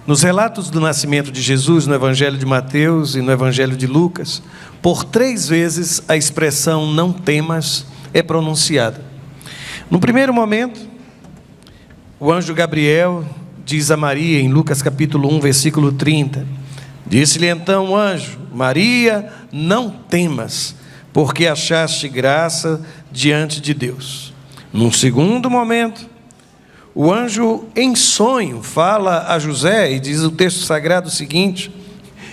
Nos relatos do nascimento de Jesus, no Evangelho de Mateus e no Evangelho de Lucas, por 3 vezes a expressão "não temas" é pronunciada. No primeiro momento, o anjo Gabriel diz a Maria, em Lucas capítulo 1, versículo 30, disse-lhe então o anjo: Maria, não temas, porque achaste graça diante de Deus. Num segundo momento, o anjo em sonho fala a José, e diz o texto sagrado o seguinte: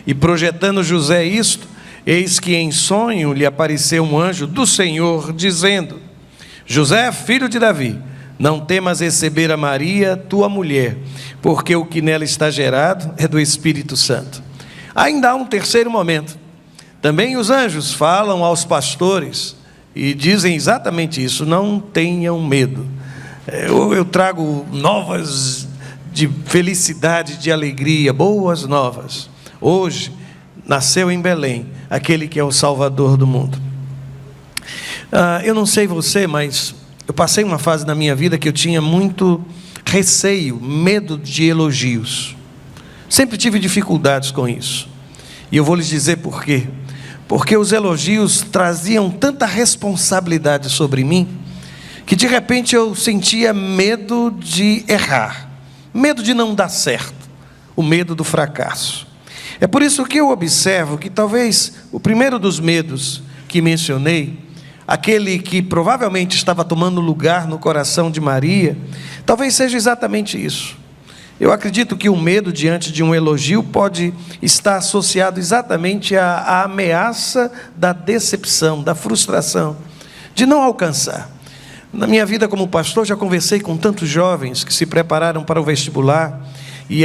e projetando José isto, eis que em sonho lhe apareceu um anjo do Senhor, dizendo: José, filho de Davi, não temas receber a Maria, tua mulher, porque o que nela está gerado é do Espírito Santo. Ainda há um terceiro momento. Também os anjos falam aos pastores e dizem exatamente isso: não tenham medo. Eu trago novas de felicidade, de alegria, boas novas. Hoje nasceu em Belém aquele que é o Salvador do mundo. Eu não sei você, mas eu passei uma fase na minha vida que eu tinha muito receio, medo de elogios. Sempre tive dificuldades com isso. E eu vou lhes dizer por quê. Porque os elogios traziam tanta responsabilidade sobre mim, que de repente eu sentia medo de errar, medo de não dar certo, o medo do fracasso. É por isso que eu observo que talvez o primeiro dos medos que mencionei, aquele que provavelmente estava tomando lugar no coração de Maria, talvez seja exatamente isso. Eu acredito que o medo diante de um elogio pode estar associado exatamente à ameaça da decepção, da frustração, de não alcançar. Na minha vida como pastor, já conversei com tantos jovens que se prepararam para o vestibular e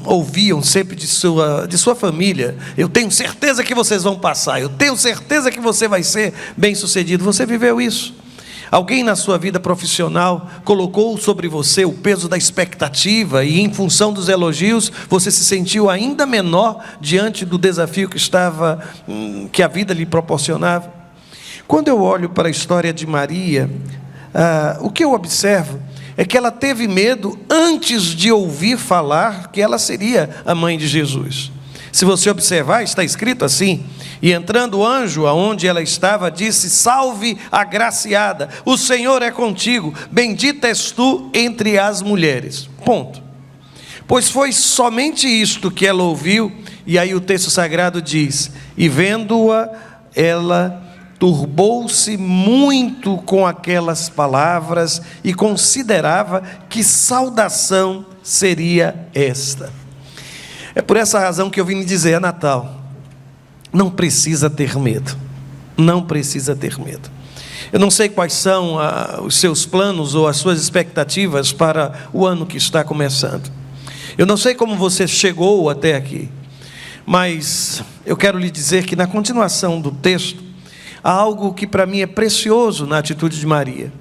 ouviam sempre de sua família: eu tenho certeza que vocês vão passar, eu tenho certeza que você vai ser bem-sucedido. Você viveu isso? Alguém na sua vida profissional colocou sobre você o peso da expectativa e, em função dos elogios, você se sentiu ainda menor diante do desafio que a vida lhe proporcionava? Quando eu olho para a história de Maria, o que eu observo é que ela teve medo antes de ouvir falar que ela seria a mãe de Jesus. Se você observar, está escrito assim: e entrando o anjo aonde ela estava, disse: salve agraciada, o Senhor é contigo, bendita és tu entre as mulheres. Ponto. Pois foi somente isto que ela ouviu, e aí o texto sagrado diz: e vendo-a, ela turbou-se muito com aquelas palavras e considerava que saudação seria esta. É por essa razão que eu vim lhe dizer: é Natal. Não precisa ter medo. Não precisa ter medo. Eu não sei quais são os seus planos ou as suas expectativas para o ano que está começando. Eu não sei como você chegou até aqui, mas eu quero lhe dizer que na continuação do texto, há algo que para mim é precioso na atitude de Maria.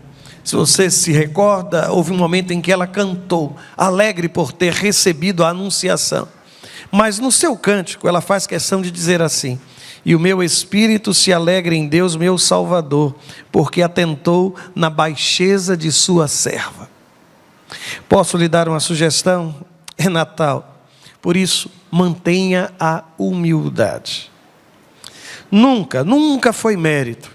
Se você se recorda, houve um momento em que ela cantou, alegre por ter recebido a anunciação. Mas no seu cântico, ela faz questão de dizer assim: e o meu espírito se alegra em Deus, meu Salvador, porque atentou na baixeza de sua serva. Posso lhe dar uma sugestão? É Natal. Por isso, mantenha a humildade. Nunca foi mérito,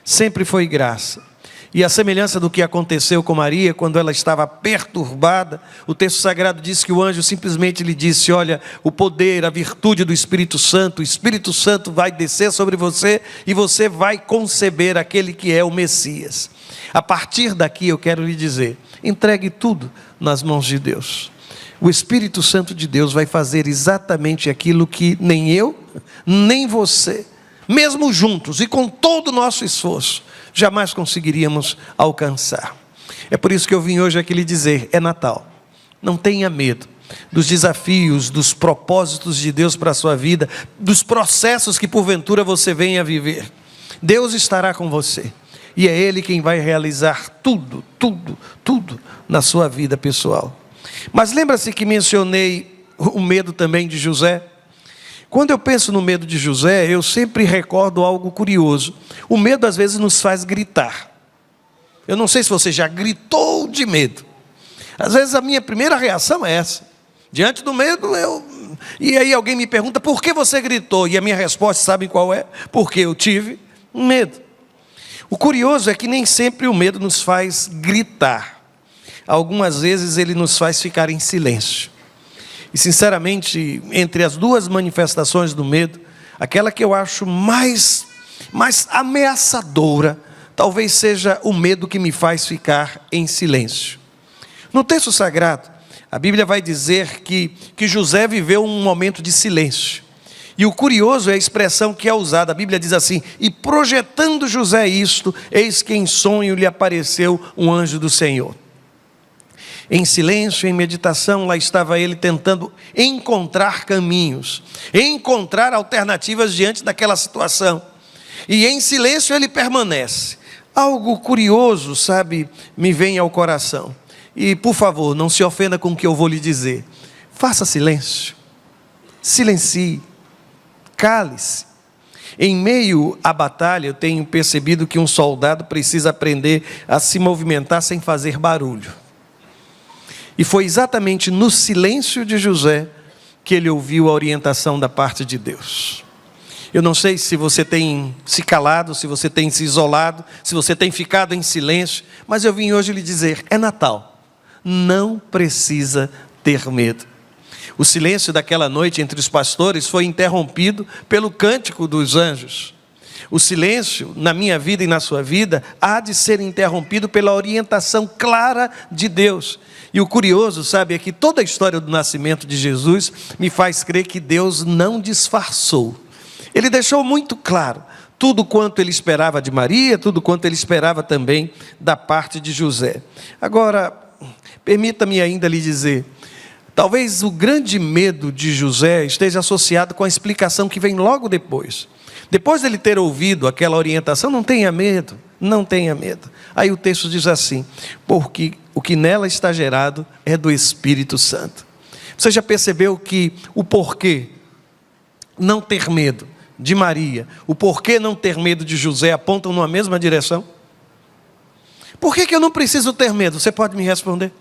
sempre foi graça. E a semelhança do que aconteceu com Maria, quando ela estava perturbada, o texto sagrado diz que o anjo simplesmente lhe disse: olha, o poder, a virtude do Espírito Santo, o Espírito Santo vai descer sobre você e você vai conceber aquele que é o Messias. A partir daqui eu quero lhe dizer: entregue tudo nas mãos de Deus. O Espírito Santo de Deus vai fazer exatamente aquilo que nem eu, nem você, mesmo juntos e com todo o nosso esforço, jamais conseguiríamos alcançar. É por isso que eu vim hoje aqui lhe dizer: é Natal. Não tenha medo dos desafios, dos propósitos de Deus para a sua vida, dos processos que porventura você venha a viver. Deus estará com você, e é Ele quem vai realizar tudo na sua vida pessoal. Mas lembra-se que mencionei o medo também de José? Quando eu penso no medo de José, eu sempre recordo algo curioso. O medo às vezes nos faz gritar. Eu não sei se você já gritou de medo. Às vezes a minha primeira reação é essa. Diante do medo, e aí alguém me pergunta, por que você gritou? E a minha resposta, sabem qual é? Porque eu tive medo. O curioso é que nem sempre o medo nos faz gritar. Algumas vezes ele nos faz ficar em silêncio. E sinceramente, entre as duas manifestações do medo, aquela que eu acho mais ameaçadora, talvez seja o medo que me faz ficar em silêncio. No texto sagrado, a Bíblia vai dizer que José viveu um momento de silêncio. E o curioso é a expressão que é usada. A Bíblia diz assim: e projetando José isto, eis que em sonho lhe apareceu um anjo do Senhor. Em silêncio, em meditação, lá estava ele tentando encontrar caminhos, encontrar alternativas diante daquela situação. E em silêncio ele permanece. Algo curioso, sabe, me vem ao coração. E por favor, não se ofenda com o que eu vou lhe dizer. Faça silêncio. Silencie. Cale-se. Em meio à batalha, eu tenho percebido que um soldado precisa aprender a se movimentar sem fazer barulho. E foi exatamente no silêncio de José que ele ouviu a orientação da parte de Deus. Eu não sei se você tem se calado, se você tem se isolado, se você tem ficado em silêncio, mas eu vim hoje lhe dizer, é Natal. Não precisa ter medo. O silêncio daquela noite entre os pastores foi interrompido pelo cântico dos anjos. O silêncio na minha vida e na sua vida há de ser interrompido pela orientação clara de Deus. E o curioso, sabe, é que toda a história do nascimento de Jesus me faz crer que Deus não disfarçou. Ele deixou muito claro tudo quanto ele esperava de Maria, tudo quanto ele esperava também da parte de José. Agora, permita-me ainda lhe dizer, talvez o grande medo de José esteja associado com a explicação que vem logo depois. Depois dele ter ouvido aquela orientação, não tenha medo, não tenha medo. Aí o texto diz assim, porque o que nela está gerado é do Espírito Santo. Você já percebeu que o porquê não ter medo de Maria, o porquê não ter medo de José apontam numa mesma direção? Por que eu não preciso ter medo? Você pode me responder?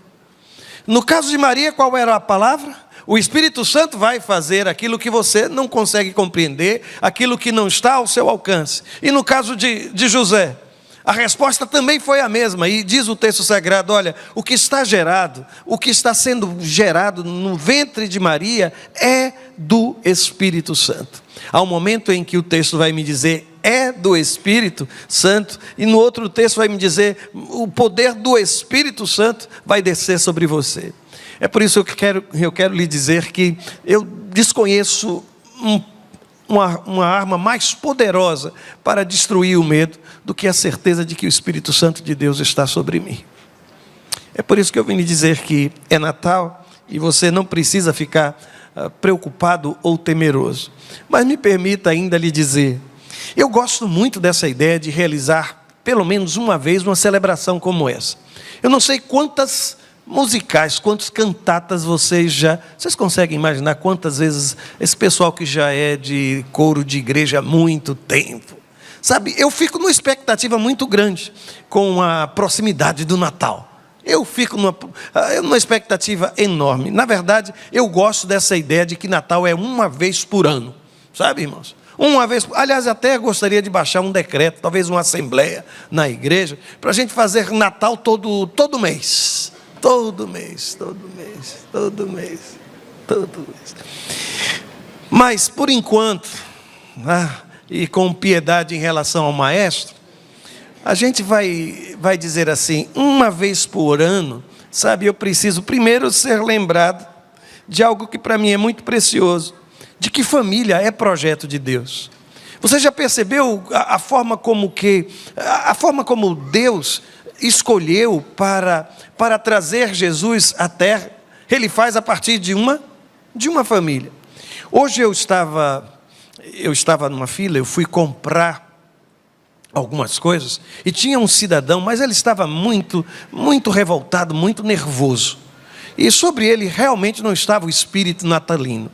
No caso de Maria, qual era a palavra? O Espírito Santo vai fazer aquilo que você não consegue compreender, aquilo que não está ao seu alcance. E no caso de José, a resposta também foi a mesma. E diz o texto sagrado, olha, o que está gerado, o que está sendo gerado no ventre de Maria é do Espírito Santo. Há um momento em que o texto vai me dizer, é do Espírito Santo, e no outro texto vai me dizer, o poder do Espírito Santo vai descer sobre você. É por isso que eu quero lhe dizer que eu desconheço uma arma mais poderosa para destruir o medo do que a certeza de que o Espírito Santo de Deus está sobre mim. É por isso que eu vim lhe dizer que é Natal e você não precisa ficar preocupado ou temeroso. Mas me permita ainda lhe dizer, eu gosto muito dessa ideia de realizar pelo menos uma vez uma celebração como essa. Eu não sei quantas musicais, quantas cantatas vocês conseguem imaginar quantas vezes esse pessoal que já é de coro de igreja há muito tempo, sabe, eu fico numa expectativa muito grande com a proximidade do Natal. Eu fico numa expectativa enorme. Na verdade, eu gosto dessa ideia de que Natal é uma vez por ano, sabe, irmãos? Uma vez, aliás, até gostaria de baixar um decreto, talvez uma assembleia na igreja, para a gente fazer Natal todo mês. Todo mês. Mas, por enquanto, e com piedade em relação ao maestro, a gente vai dizer assim, uma vez por ano, sabe, eu preciso primeiro ser lembrado de algo que para mim é muito precioso, de que família é projeto de Deus. Você já percebeu a forma como Deus escolheu para trazer Jesus à terra? Ele faz a partir de uma família. Hoje eu estava numa fila, eu fui comprar algumas coisas, e tinha um cidadão, mas ele estava muito revoltado, muito nervoso, e sobre ele realmente não estava o espírito natalino,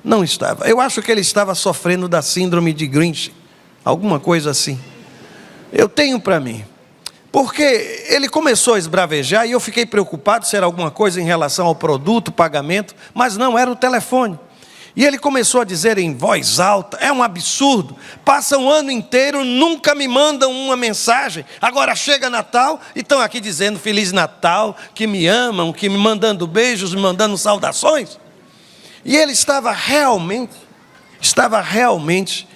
não estava. Eu acho que ele estava sofrendo da síndrome de Grinch, alguma coisa assim. Eu tenho para mim, Porque ele começou a esbravejar e eu fiquei preocupado se era alguma coisa em relação ao produto, pagamento, mas não, era o telefone. E ele começou a dizer em voz alta: é um absurdo, passa um ano inteiro, nunca me mandam uma mensagem, agora chega Natal e estão aqui dizendo Feliz Natal, que me amam, que me mandando beijos, me mandando saudações. E ele estava realmente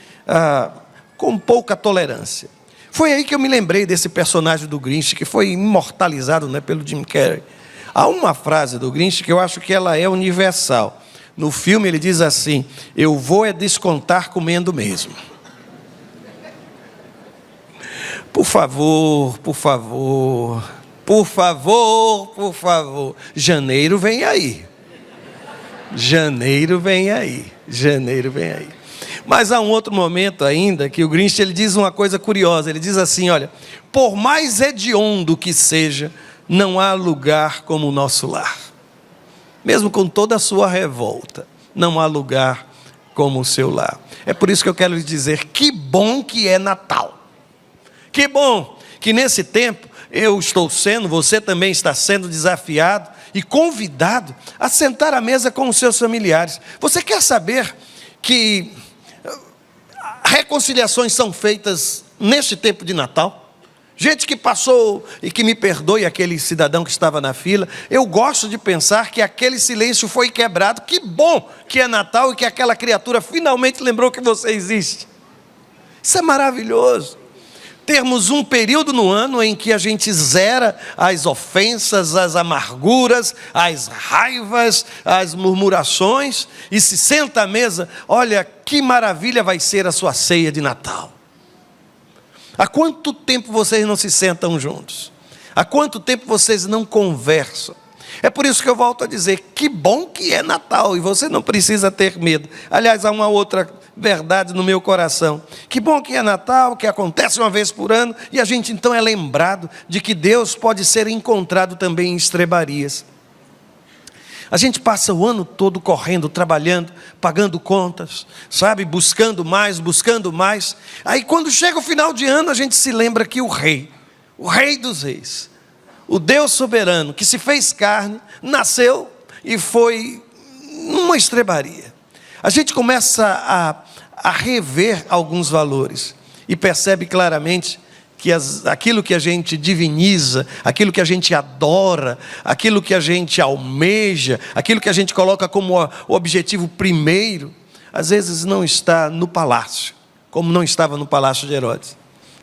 com pouca tolerância. Foi aí que eu me lembrei desse personagem do Grinch, que foi imortalizado, né, pelo Jim Carrey. Há uma frase do Grinch que eu acho que ela é universal. No filme ele diz assim: eu vou é descontar comendo mesmo. Por favor, por favor, por favor, por favor. Janeiro vem aí. Janeiro vem aí. Janeiro vem aí. Mas há um outro momento ainda que o Grinch ele diz uma coisa curiosa. Ele diz assim: olha, por mais hediondo que seja, não há lugar como o nosso lar. Mesmo com toda a sua revolta, não há lugar como o seu lar. É por isso que eu quero lhe dizer, que bom que é Natal. Que bom que nesse tempo eu estou sendo, você também está sendo desafiado e convidado a sentar à mesa com os seus familiares. Você quer saber que reconciliações são feitas neste tempo de Natal? Gente que passou, e que me perdoe aquele cidadão que estava na fila, eu gosto de pensar que aquele silêncio foi quebrado. Que bom que é Natal e que aquela criatura finalmente lembrou que você existe. Isso é maravilhoso. Termos um período no ano em que a gente zera as ofensas, as amarguras, as raivas, as murmurações e se senta à mesa. Olha que maravilha vai ser a sua ceia de Natal. Há quanto tempo vocês não se sentam juntos? Há quanto tempo vocês não conversam? É por isso que eu volto a dizer, que bom que é Natal, e você não precisa ter medo. Aliás, há uma outra verdade no meu coração. Que bom que é Natal, que acontece uma vez por ano, e a gente então é lembrado de que Deus pode ser encontrado também em estrebarias. A gente passa o ano todo correndo, trabalhando, pagando contas, sabe, buscando mais. Aí quando chega o final de ano, a gente se lembra que o Rei dos Reis, o Deus soberano, que se fez carne, nasceu e foi numa estrebaria. A gente começa a rever alguns valores e percebe claramente que aquilo que a gente diviniza, aquilo que a gente adora, aquilo que a gente almeja, aquilo que a gente coloca como o objetivo primeiro, às vezes não está no palácio, como não estava no palácio de Herodes.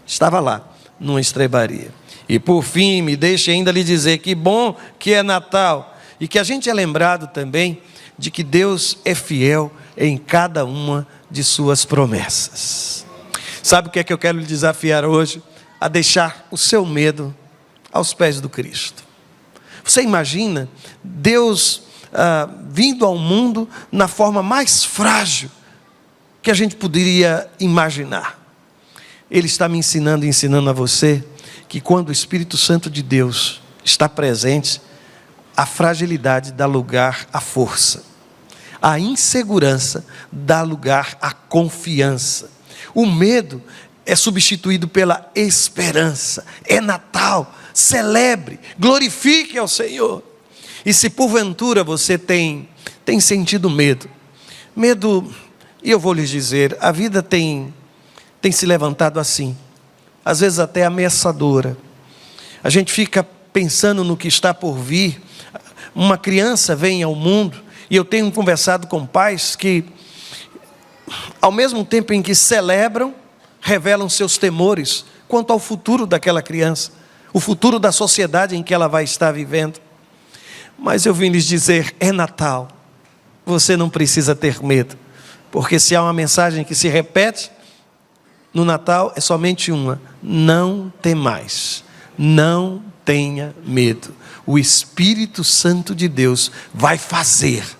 Estava lá, numa estrebaria. E por fim, me deixe ainda lhe dizer que bom que é Natal, e que a gente é lembrado também de que Deus é fiel em cada uma de suas promessas. Sabe o que é que eu quero lhe desafiar hoje? A deixar o seu medo aos pés do Cristo. Você imagina Deus vindo ao mundo na forma mais frágil que a gente poderia imaginar. Ele está me ensinando e ensinando a você que quando o Espírito Santo de Deus está presente, a fragilidade dá lugar à força, a insegurança dá lugar à confiança, o medo é substituído pela esperança. É Natal, celebre, glorifique ao Senhor. E se porventura você tem sentido medo, e eu vou lhes dizer, a vida tem se levantado assim, às vezes até ameaçadora. A gente fica pensando no que está por vir. Uma criança vem ao mundo, e eu tenho conversado com pais que, ao mesmo tempo em que celebram, revelam seus temores quanto ao futuro daquela criança, o futuro da sociedade em que ela vai estar vivendo. Mas eu vim lhes dizer, é Natal, você não precisa ter medo, porque se há uma mensagem que se repete no Natal, é somente uma: não temais, não tenha medo, o Espírito Santo de Deus vai fazer.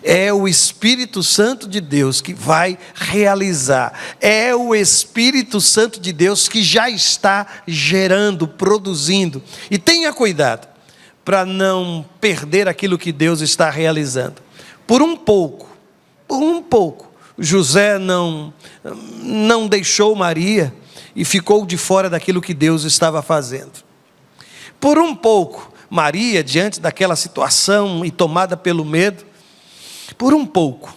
É o Espírito Santo de Deus que vai realizar. É o Espírito Santo de Deus que já está gerando, produzindo. E tenha cuidado para não perder aquilo que Deus está realizando. Por um pouco, José não deixou Maria e ficou de fora daquilo que Deus estava fazendo. Por um pouco, Maria, diante daquela situação e tomada pelo medo, por um pouco,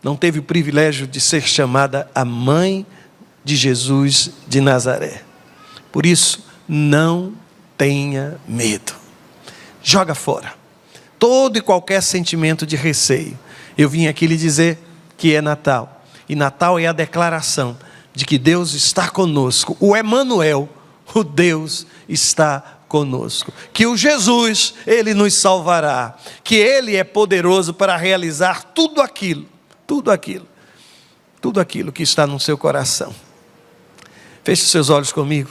não teve o privilégio de ser chamada a mãe de Jesus de Nazaré. Por isso, não tenha medo. Joga fora todo e qualquer sentimento de receio. Eu vim aqui lhe dizer que é Natal. E Natal é a declaração de que Deus está conosco. O Emanuel, o Deus está conosco. Que o Jesus, Ele nos salvará. Que Ele é poderoso para realizar tudo aquilo que está no seu coração. Feche os seus olhos comigo.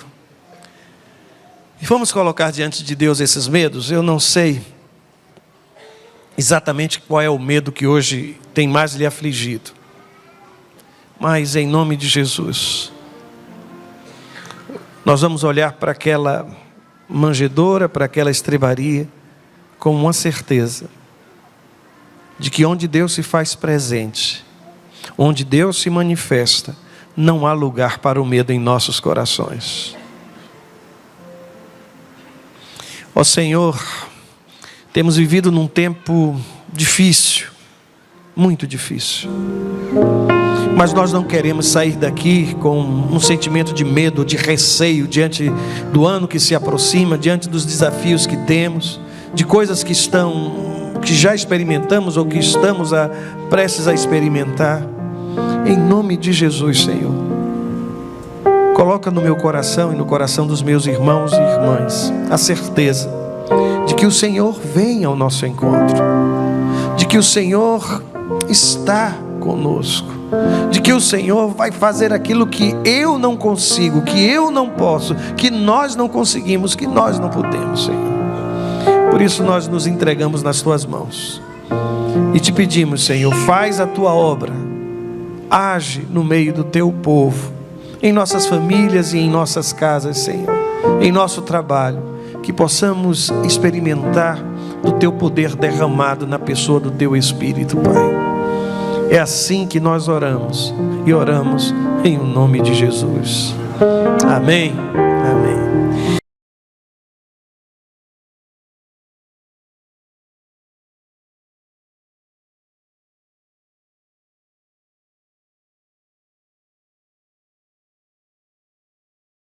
E vamos colocar diante de Deus esses medos. Eu não sei exatamente qual é o medo que hoje tem mais lhe afligido. Mas em nome de Jesus, nós vamos olhar para aquela manjedoura, para aquela estrebaria, com uma certeza de que onde Deus se faz presente, onde Deus se manifesta, não há lugar para o medo em nossos corações. Ó Senhor, temos vivido num tempo difícil, muito difícil. Mas nós não queremos sair daqui com um sentimento de medo, de receio, diante do ano que se aproxima, diante dos desafios que temos, de coisas que já experimentamos ou que estamos prestes a experimentar. Em nome de Jesus, Senhor, coloca no meu coração e no coração dos meus irmãos e irmãs a certeza de que o Senhor vem ao nosso encontro, de que o Senhor está conosco, de que o Senhor vai fazer aquilo que eu não consigo, que eu não posso, que nós não conseguimos, que nós não podemos, Senhor. Por isso nós nos entregamos nas Tuas mãos e Te pedimos, Senhor, faz a Tua obra, age no meio do Teu povo, em nossas famílias e em nossas casas, Senhor, em nosso trabalho, que possamos experimentar do Teu poder derramado na pessoa do Teu Espírito, Pai. É assim que nós oramos, e oramos em nome de Jesus. Amém.